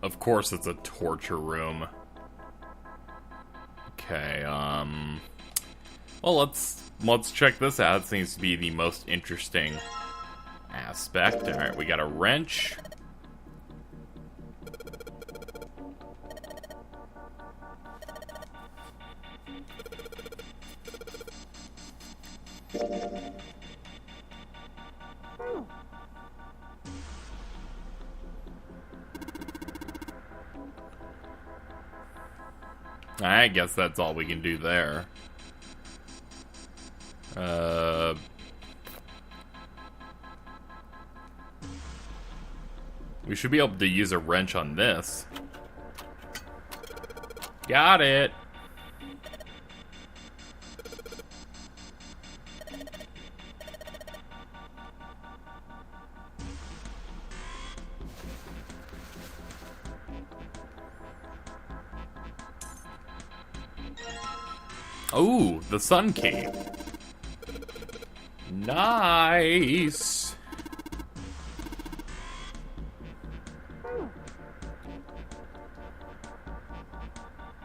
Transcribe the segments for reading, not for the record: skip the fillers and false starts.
Of course it's a torture room. Okay, well, let's check this out. It seems to be the most interesting aspect. Alright, we got a wrench. I guess that's all we can do there. We should be able to use a wrench on this. Got it! Ooh, the sun key. Nice.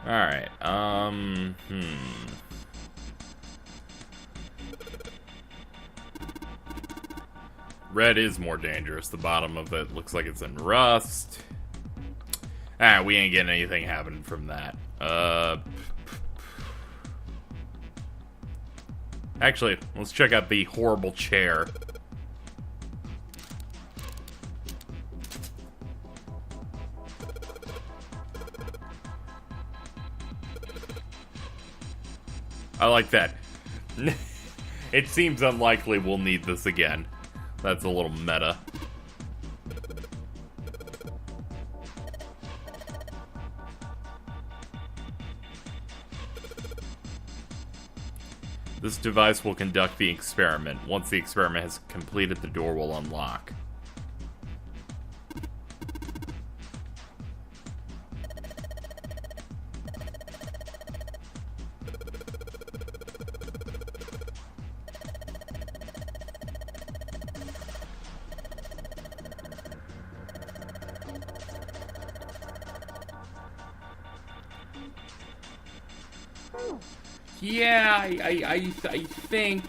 Alright, Red is more dangerous. The bottom of it looks like it's in rust. Ah, we ain't getting anything happening from that. Actually, let's check out the horrible chair. I like that. It seems unlikely we'll need this again. That's a little meta. This device will conduct the experiment. Once the experiment has completed, the door will unlock. Yeah, I think...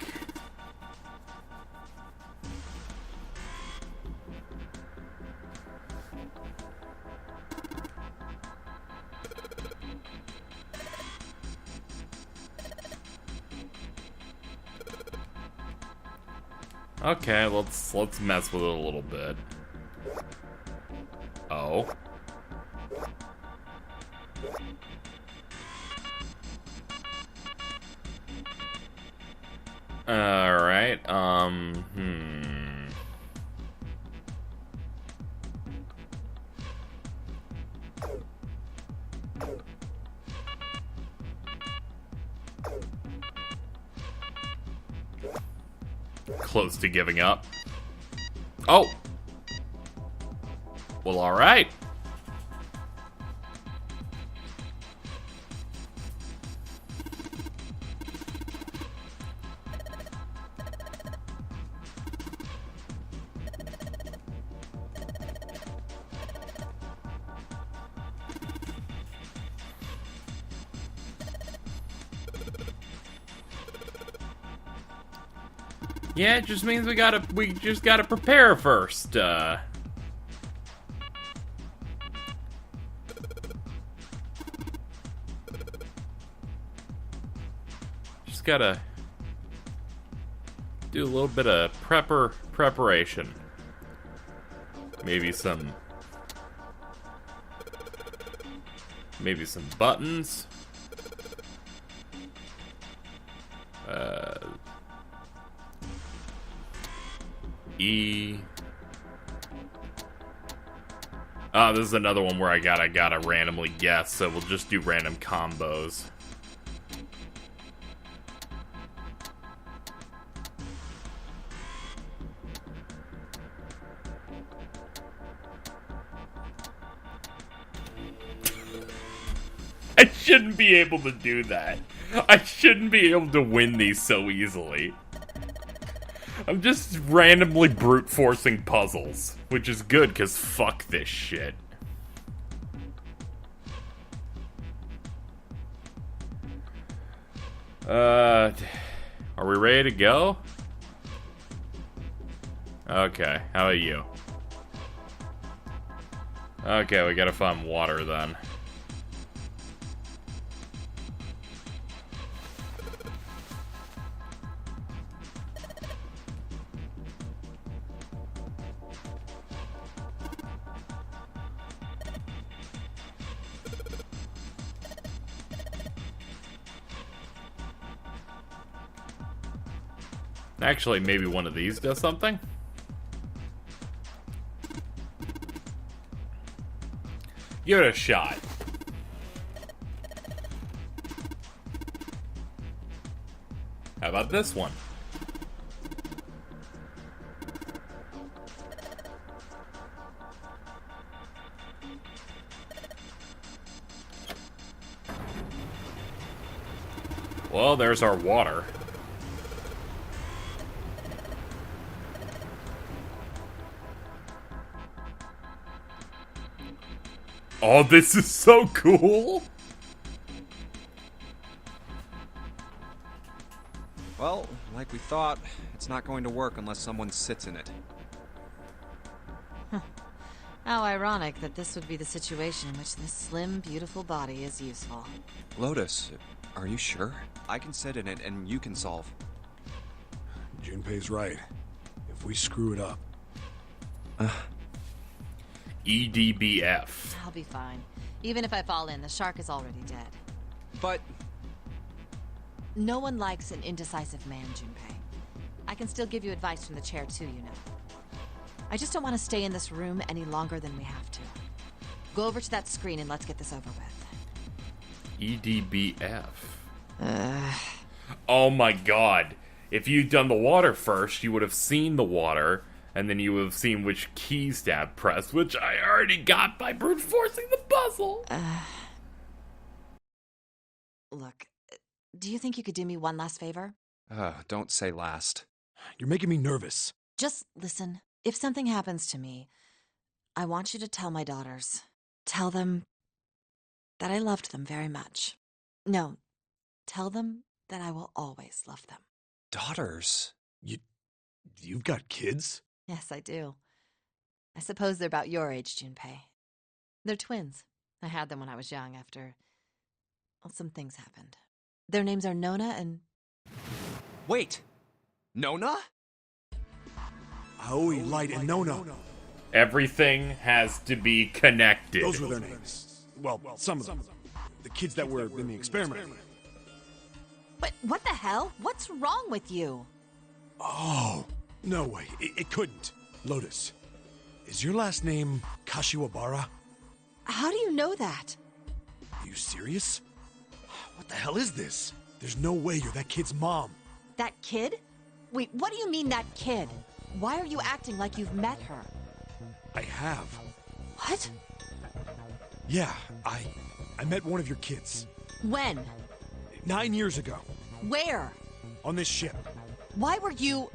Okay, let's mess with it a little bit. Oh. Alright, Close to giving up. Oh! Well, alright. Yeah, it just means we just gotta prepare first, Just gotta do a little bit of preparation. Maybe some buttons. E. Oh, this is another one where I gotta randomly guess, so we'll just do random combos. I shouldn't be able to do that. I shouldn't be able to win these so easily. I'm just randomly brute forcing puzzles, which is good because fuck this shit. Are we ready to go? Okay, how about you? Okay, we gotta find water then. Actually, maybe one of these does something? Give it a shot. How about this one? Well, there's our water. Oh, this is so cool! Well, like we thought, it's not going to work unless someone sits in it. How ironic that this would be the situation in which this slim, beautiful body is useful. Lotus, are you sure? I can sit in it and you can solve. Junpei's right. If we screw it up... EDBF. I'll be fine. Even if I fall in, the shark is already dead. But... No one likes an indecisive man, Junpei. I can still give you advice from the chair too, you know. I just don't want to stay in this room any longer than we have to. Go over to that screen and let's get this over with. EDBF. Oh my god. If you'd done the water first, you would have seen the water, and then you would have seen which keys to have pressed, which I already got by brute forcing the puzzle. Look, do you think you could do me one last favor? Don't say last. You're making me nervous. Just listen. If something happens to me, I want you to tell my daughters. Tell them that I loved them very much. No, tell them that I will always love them. Daughters? You've got kids? Yes, I do. I suppose they're about your age, Junpei. They're twins. I had them when I was young after... well, some things happened. Their names are Nona and... Wait! Nona? Aoi, Light, and Nona. Everything has to be connected. Those were their names. Well, some of them. The kids that were in the experiment. But what the hell? What's wrong with you? Oh, no way. It couldn't. Lotus, is your last name Kashiwabara? How do you know that? Are you serious? What the hell is this? There's no way you're that kid's mom. That kid? Wait, what do you mean, that kid? Why are you acting like you've met her? I have. What? Yeah, I met one of your kids. When? 9 years ago. Where? On this ship. Why were you...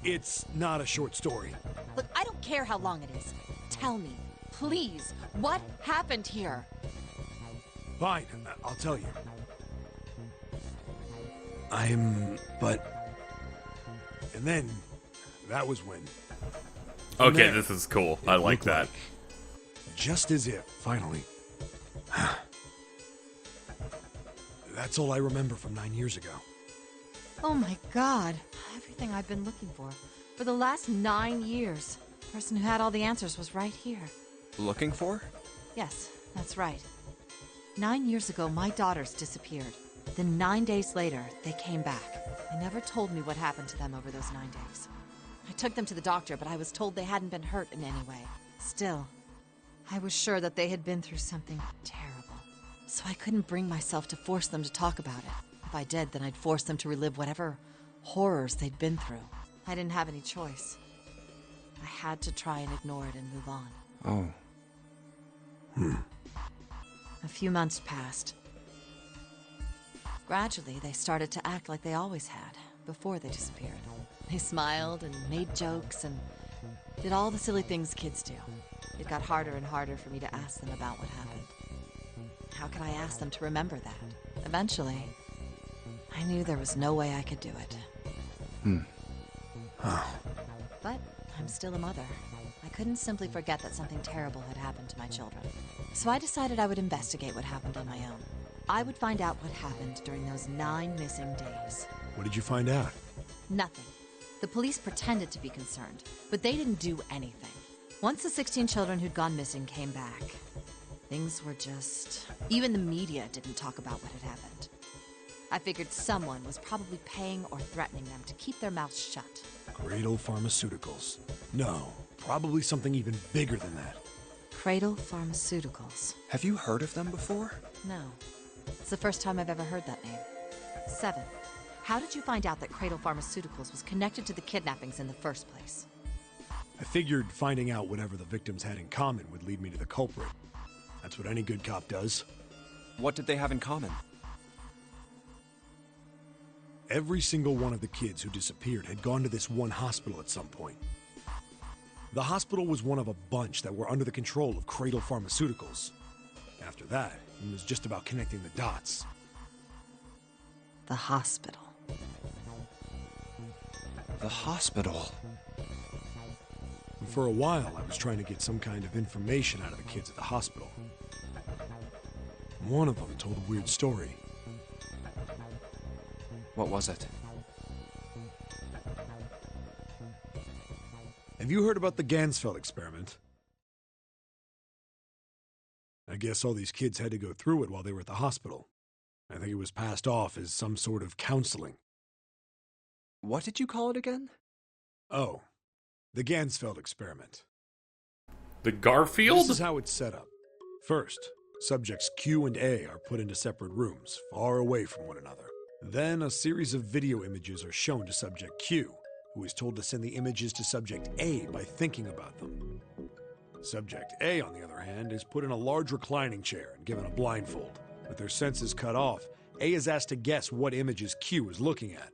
It's not a short story. Look, I don't care how long it is. Tell me, please, what happened here? Fine, I'll tell you. But... And then, that was when... Okay, Man, this is cool. I like that. Just as if, finally. That's all I remember from 9 years ago. Oh my god. Everything I've been looking for the last 9 years. The person who had all the answers was right here. Looking for? Yes, that's right. 9 years ago, my daughters disappeared. Then 9 days later, they came back. They never told me what happened to them over those 9 days. I took them to the doctor, but I was told they hadn't been hurt in any way. Still, I was sure that they had been through something terrible. So I couldn't bring myself to force them to talk about it. If I did, then I'd force them to relive whatever horrors they'd been through. I didn't have any choice. I had to try and ignore it and move on. Oh. A few months passed. Gradually, they started to act like they always had, before they disappeared. They smiled and made jokes and did all the silly things kids do. It got harder and harder for me to ask them about what happened. How could I ask them to remember that? Eventually, I knew there was no way I could do it. But I'm still a mother. I couldn't simply forget that something terrible had happened to my children. So I decided I would investigate what happened on my own. I would find out what happened during those 9 missing days. What did you find out? Nothing. The police pretended to be concerned, but they didn't do anything. Once the 16 children who'd gone missing came back, things were just... Even the media didn't talk about what had happened. I figured someone was probably paying or threatening them to keep their mouths shut. Cradle Pharmaceuticals. No, probably something even bigger than that. Cradle Pharmaceuticals. Have you heard of them before? No. It's the first time I've ever heard that name. 7. How did you find out that Cradle Pharmaceuticals was connected to the kidnappings in the first place? I figured finding out whatever the victims had in common would lead me to the culprit. That's what any good cop does. What did they have in common? Every single one of the kids who disappeared had gone to this one hospital at some point. The hospital was one of a bunch that were under the control of Cradle Pharmaceuticals. After that, it was just about connecting the dots. The hospital. The hospital. For a while, I was trying to get some kind of information out of the kids at the hospital. One of them told a weird story. What was it? Have you heard about the Gansfeld experiment? I guess all these kids had to go through it while they were at the hospital. I think it was passed off as some sort of counseling. What did you call it again? Oh, the Gansfeld experiment. The Garfield? This is how it's set up. First, subjects Q and A are put into separate rooms, far away from one another. Then a series of video images are shown to subject Q, who is told to send the images to subject A by thinking about them. Subject A, on the other hand, is put in a large reclining chair and given a blindfold. With their senses cut off, A is asked to guess what images Q is looking at.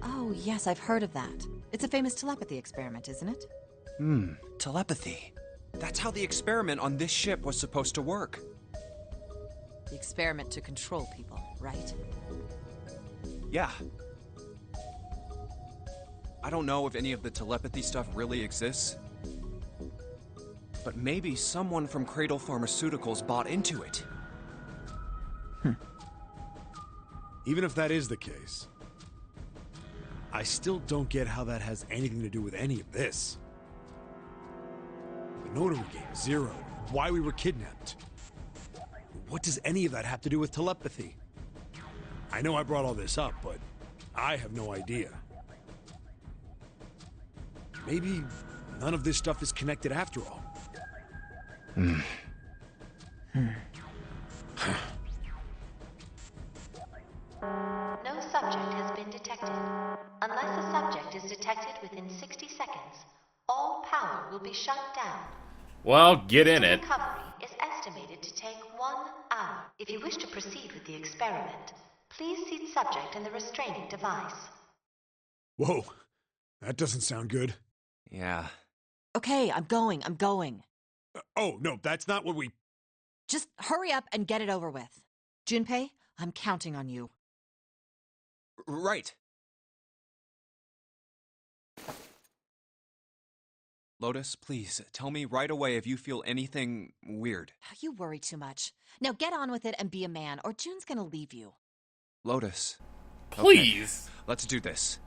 Oh, yes, I've heard of that. It's a famous telepathy experiment, isn't it? Telepathy. That's how the experiment on this ship was supposed to work. The experiment to control people, right? Yeah. I don't know if any of the telepathy stuff really exists, but maybe someone from Cradle Pharmaceuticals bought into it. Even if that is the case, I still don't get how that has anything to do with any of this. The notary game, Zero, why we were kidnapped. What does any of that have to do with telepathy? I know I brought all this up, but I have no idea. Maybe none of this stuff is connected after all. No subject has been detected. Unless a subject is detected within 60 seconds, all power will be shut down. Well, get in it. Recovery is estimated to take 1 hour. If you wish to proceed with the experiment, please seat subject in the restraining device. Whoa, that doesn't sound good. Yeah. Okay, I'm going. Oh, no, that's not what we... Just hurry up and get it over with. Junpei, I'm counting on you. Right. Lotus, please, tell me right away if you feel anything weird. You worry too much. Now get on with it and be a man, or June's gonna leave you. Lotus. Please. Okay, let's do this.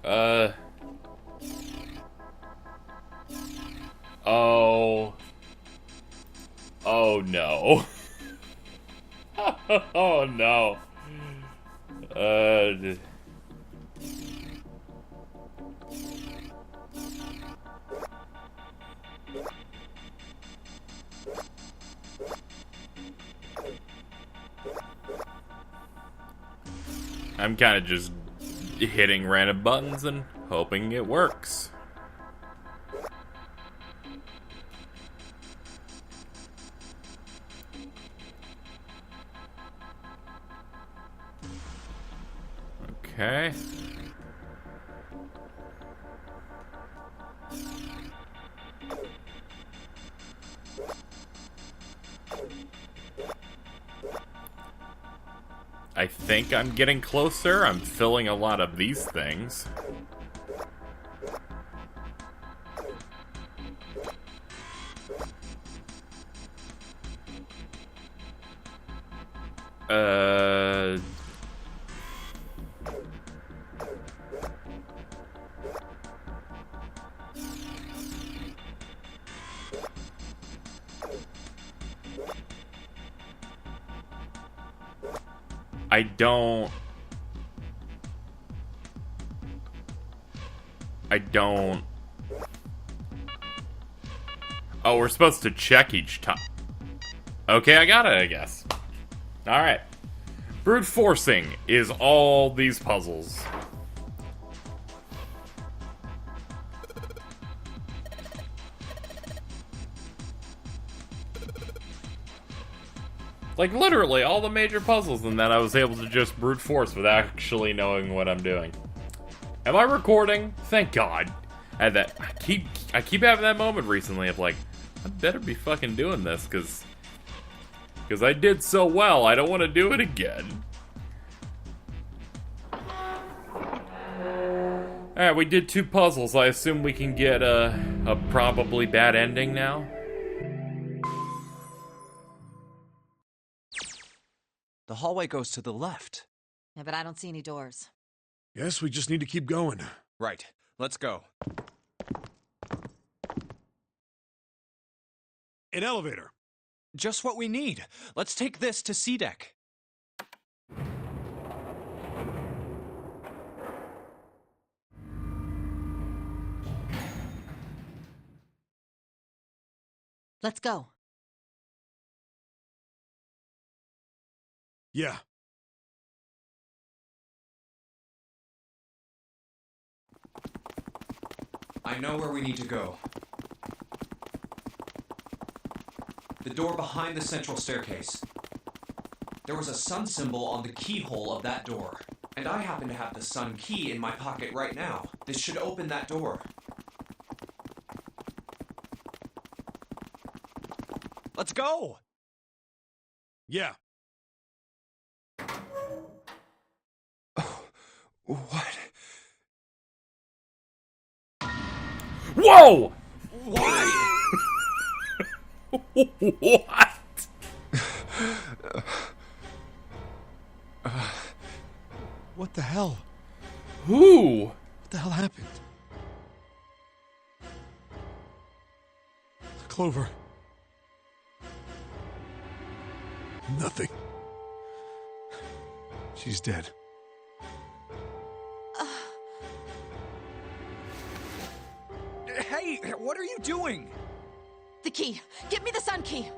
Oh. Oh no. Oh no. I'm kind of just hitting random buttons and hoping it works. Okay. I think I'm getting closer. I'm filling a lot of these things. I don't... Oh, we're supposed to check each time. Okay, I got it, I guess. Alright. Brute forcing is all these puzzles. Like, literally, all the major puzzles in that I was able to just brute force without actually knowing what I'm doing. Am I recording? Thank God. I keep having that moment recently of like, I better be fucking doing this, because I did so well, I don't want to do it again. Alright, we did 2 puzzles. I assume we can get a probably bad ending now? The hallway goes to the left. Yeah, but I don't see any doors. Guess we just need to keep going. Right. Let's go. An elevator. Just what we need. Let's take this to C deck. Let's go. Yeah. I know where we need to go. The door behind the central staircase. There was a sun symbol on the keyhole of that door. And I happen to have the sun key in my pocket right now. This should open that door. Let's go! Yeah. What? Whoa! Why? What? What the hell? Who? What the hell happened? Clover. Nothing. She's dead. Hey, what are you doing? The key. Give me the sun key.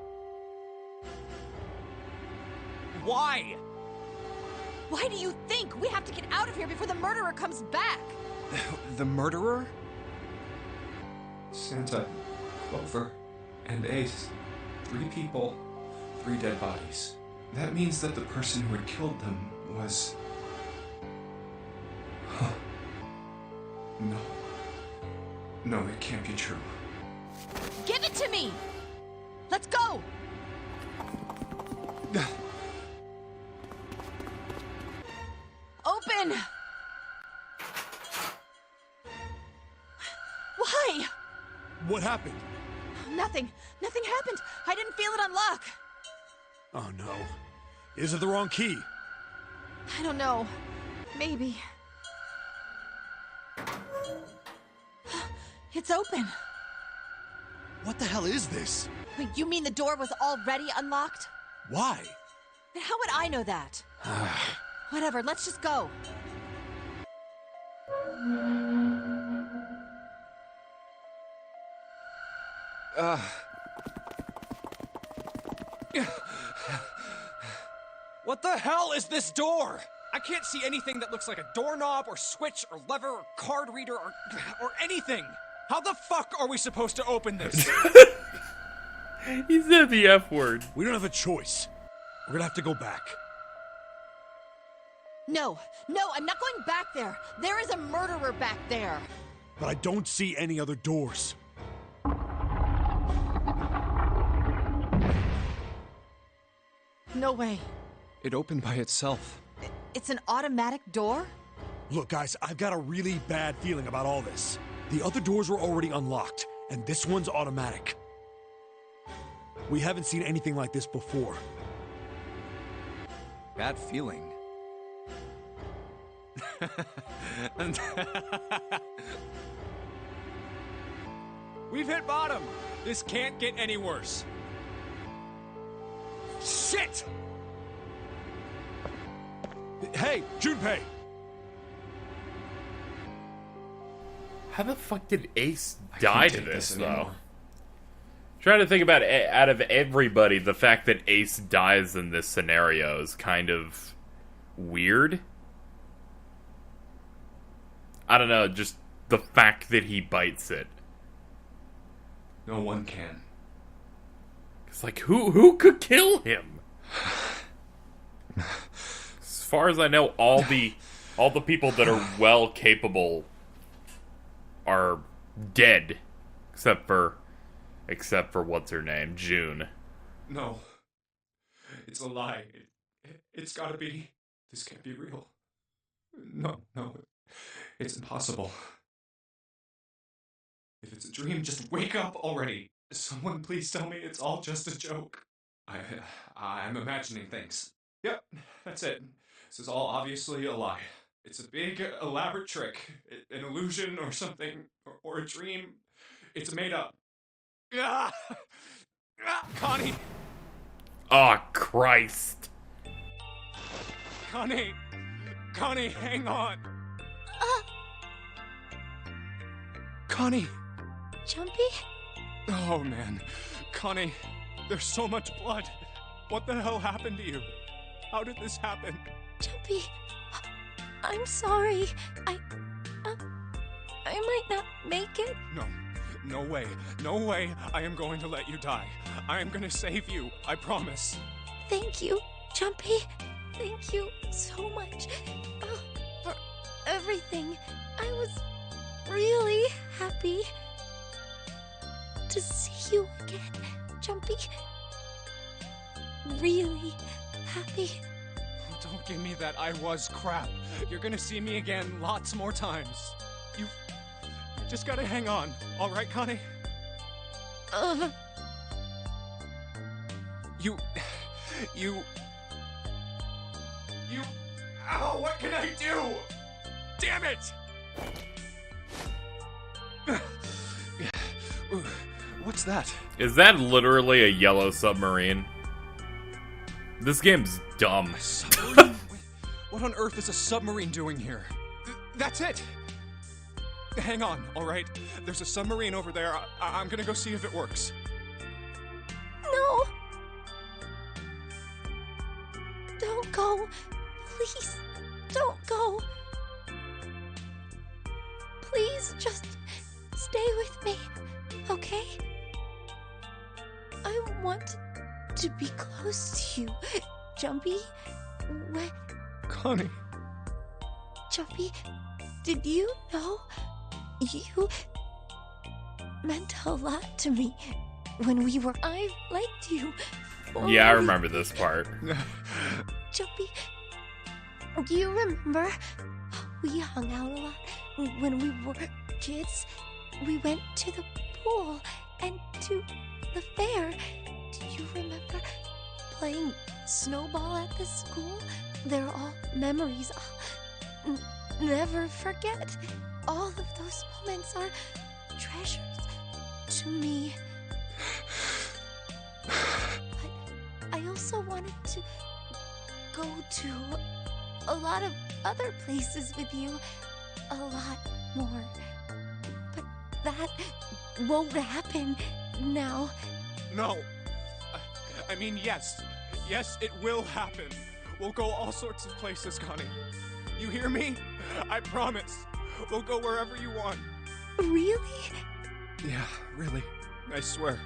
Why? Why do you think we have to get out of here before the murderer comes back? The murderer? Santa, Clover, and Ace. 3 people, 3 dead bodies. That means that the person who had killed them was... Huh. No. No, it can't be true. Give it to me! Let's go! Open! Why? What happened? Nothing. Nothing happened. I didn't feel it unlock. Oh no. Is it the wrong key? I don't know. Maybe. It's open. What the hell is this? Wait, you mean the door was already unlocked? Why? Then how would I know that? Whatever, let's just go. What the hell is this door? I can't see anything that looks like a doorknob or switch or lever or card reader or anything. How the fuck are we supposed to open this? He said the F word. We don't have a choice. We're gonna have to go back. No, I'm not going back there. There is a murderer back there. But I don't see any other doors. No way. It opened by itself. It's an automatic door? Look, guys, I've got a really bad feeling about all this. The other doors were already unlocked, and this one's automatic. We haven't seen anything like this before. Bad feeling. We've hit bottom. This can't get any worse. Shit! Hey, Junpei! How the fuck did Ace I die can't to take this, this though? anymore. Trying to think about it, out of everybody, the fact that Ace dies in this scenario is kind of weird. I don't know, just the fact that he bites it. No one can. It's like, who could kill him? As far as I know, all the people that are well capable are dead, except for what's her name, June. No. It's a lie. It's gotta be. This can't be real. No. It's impossible. If it's a dream, just wake up already. Someone please tell me it's all just a joke. I'm imagining things. Yep, that's it. This is all obviously a lie. It's a big, elaborate trick. An illusion or something. Or a dream. It's made up. Ah! Connie! Oh, Christ. Connie, hang on! Connie! Jumpy? Oh man, Connie, there's so much blood. What the hell happened to you? How did this happen? Jumpy, I'm sorry. I might not make it. No way I am going to let you die. I am gonna save you, I promise. Thank you, Jumpy. Thank you so much for everything. I was really happy to see you again, Jumpy. Really happy. Don't give me that I was crap. You're gonna see me again lots more times. You just gotta hang on, alright, Connie? You... Ow, what can I do? Damn it! What's that? Is that literally a yellow submarine? This game's dumb. Submarine? Wait, what on earth is a submarine doing here? That's it! Hang on, alright? There's a submarine over there. I'm gonna go see if it works. No! Don't go. Please, don't go. Please, just stay with me, okay? I want to be close to you, Jumpy. When... Connie. Jumpy, did you know you meant a lot to me when we were... I liked you. Yeah, I remember this part. Jumpy, do you remember we hung out a lot when we were kids? We went to the pool and to the fair. Do you remember playing snowball at the school? They're all memories I'll never forget. All of those moments are treasures to me. But I also wanted to go to a lot of other places with you. A lot more. But that won't happen now. No. I mean, yes. Yes, it will happen. We'll go all sorts of places, Connie. You hear me? I promise. We'll go wherever you want. Really? Yeah, really. I swear.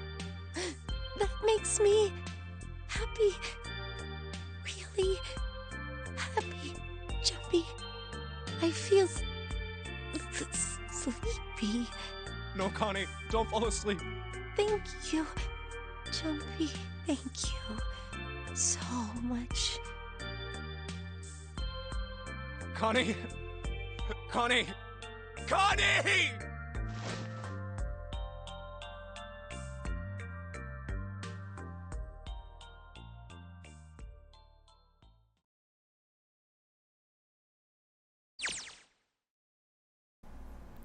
That makes me happy. Really happy. Jumpy. Jumpy. I feel sleepy. No, Connie, don't fall asleep. Thank you, Jumpy. Thank you so much. Connie! Connie! Connie!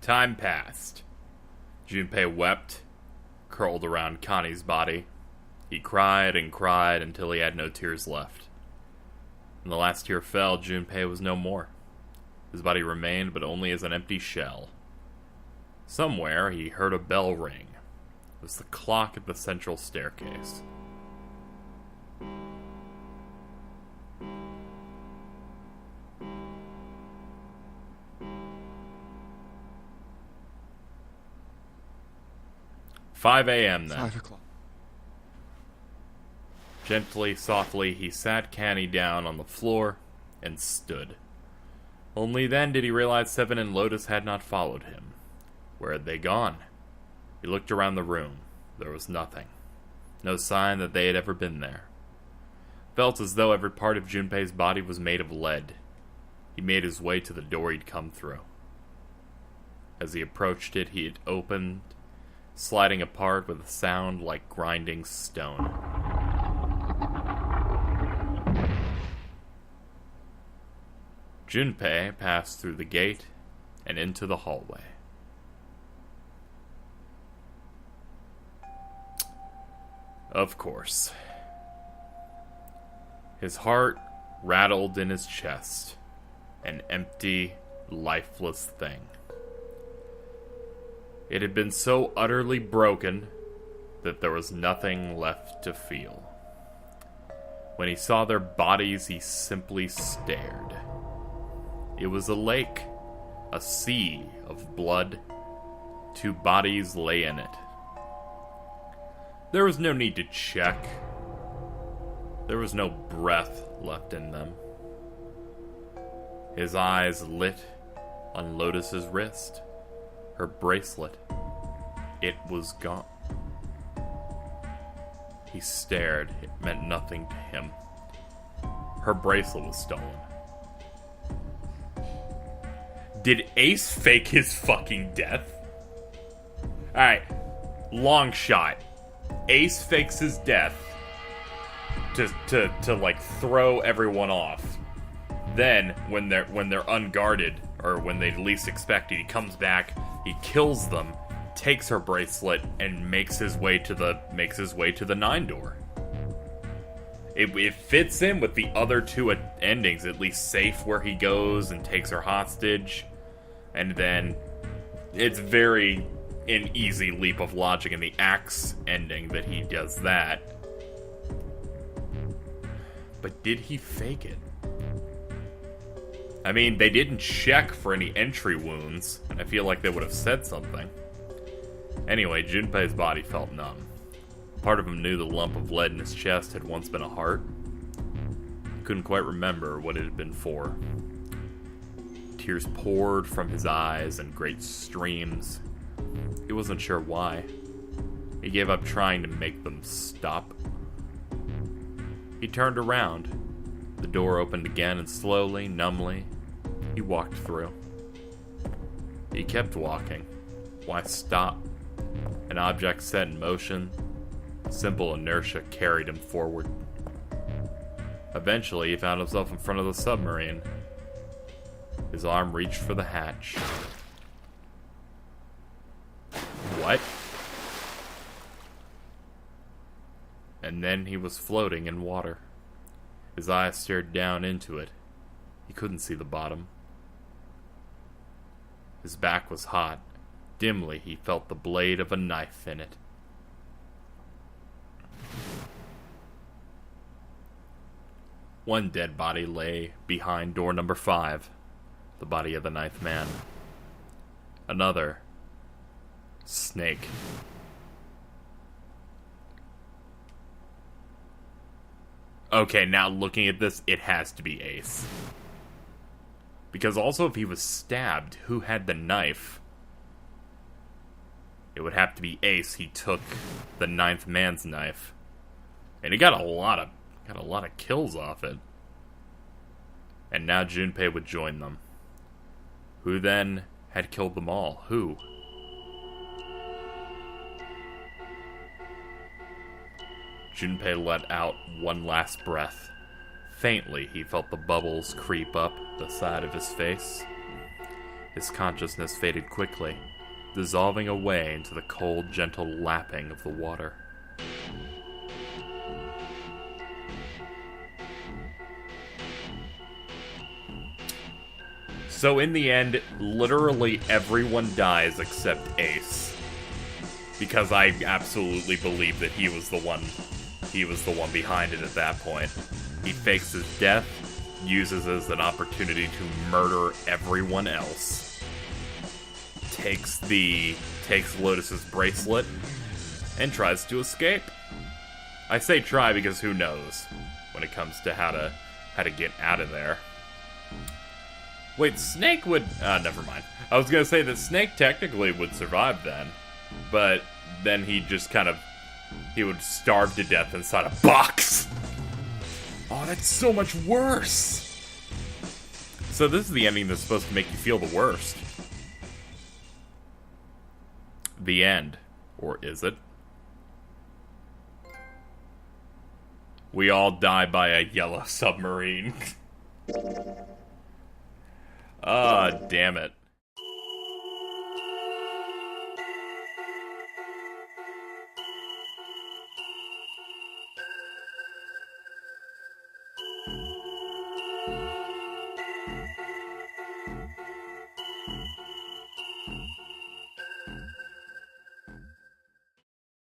Time passed. Junpei wept, curled around Connie's body. He cried and cried until he had no tears left. When the last tear fell, Junpei was no more. His body remained, but only as an empty shell. Somewhere, he heard a bell ring. It was the clock at the central staircase. "5 a.m. then. 5 o'clock. Gently, softly, he sat Canny down on the floor and stood. Only then did he realize Seven and Lotus had not followed him. Where had they gone? He looked around the room. There was nothing. No sign that they had ever been there. Felt as though every part of Junpei's body was made of lead. He made his way to the door he'd come through. As he approached it, it opened, sliding apart with a sound like grinding stone. Junpei passed through the gate and into the hallway. Of course. His heart rattled in his chest, an empty, lifeless thing. It had been so utterly broken that there was nothing left to feel. When he saw their bodies, he simply stared. It was a lake, a sea of blood. 2 bodies lay in it. There was no need to check. There was no breath left in them. His eyes lit on Lotus's wrist. Her bracelet. It was gone. He stared. It meant nothing to him. Her bracelet was stolen. Did Ace fake his fucking death? Alright. Long shot. Ace fakes his death to like throw everyone off. Then when they're unguarded, or when they least expect it, he comes back, he kills them, takes her bracelet, and makes his way to the 9 door. It fits in with the other 2 endings, at least safe where he goes and takes her hostage, and then it's very an easy leap of logic in the Axe ending that he does that. But did he fake it? I mean, they didn't check for any entry wounds, and I feel like they would have said something. Anyway, Junpei's body felt numb. Part of him knew the lump of lead in his chest had once been a heart. He couldn't quite remember what it had been for. Tears poured from his eyes in great streams. He wasn't sure why. He gave up trying to make them stop. He turned around. The door opened again, and slowly, numbly, he walked through. He kept walking. Why stop? An object set in motion. Simple inertia carried him forward. Eventually, he found himself in front of the submarine. His arm reached for the hatch. What? And then he was floating in water. His eyes stared down into it. He couldn't see the bottom. His back was hot. Dimly, he felt the blade of a knife in it. One dead body lay behind door number 5, the body of the 9th man. Another. Snake. Okay, now looking at this, it has to be Ace. Because also, if he was stabbed, who had the knife? It would have to be Ace. He took the ninth man's knife. And he got a lot of kills off it. And now Junpei would join them. Who then had killed them all? Who? Junpei let out one last breath. Faintly, he felt the bubbles creep up the side of his face. His consciousness faded quickly, dissolving away into the cold, gentle lapping of the water. So in the end, literally everyone dies except Ace. Because I absolutely believe that he was the one behind it at that point. He fakes his death, uses it as an opportunity to murder everyone else. Takes Lotus's bracelet and tries to escape. I say try because who knows when it comes to how to get out of there. Wait, Snake would... never mind. I was gonna say that Snake technically would survive then, but then he just he would starve to death inside a box. Oh, that's so much worse. So this is the ending that's supposed to make you feel the worst. The end. Or is it? We all die by a yellow submarine. Ah, damn it.